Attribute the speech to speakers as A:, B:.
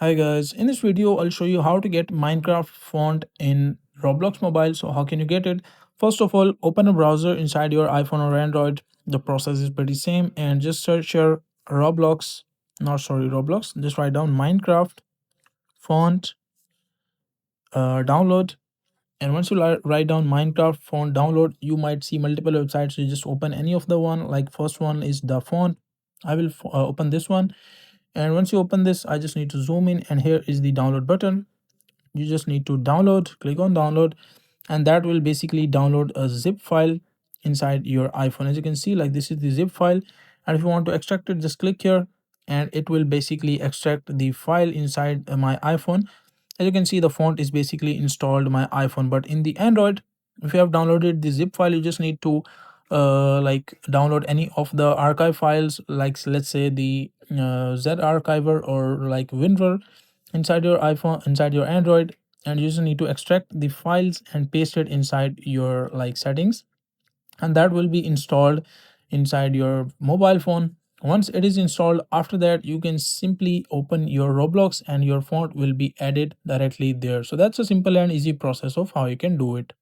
A: Hi guys, in this video I'll show you how to get Minecraft font in Roblox mobile. So how can you get it? First of all, open a browser inside your iPhone or Android. The process is pretty same and just search your Roblox, not sorry Roblox, just write down Minecraft font download. And once you write down Minecraft font download, you might see multiple websites. So you just open any of the one, like first one is the font. I will open this one. And once you open this, I just need to zoom in and here is the download button. You just need to download, click on download, and that will basically download a zip file inside your iPhone. As you can see, like this is the zip file, and if you want to extract it, just click here and it will basically extract the file inside my iPhone. As you can see, the font is basically installed my iPhone, but in the Android, if you have downloaded the zip file, you just need to like download any of the archive files, like let's say the Z archiver or like WinRAR inside your iPhone, inside your Android, and you just need to extract the files and paste it inside your like settings, and that will be installed inside your mobile phone. Once it is installed, after that you can simply open your Roblox and your font will be added directly there. So that's a simple and easy process of how you can do it.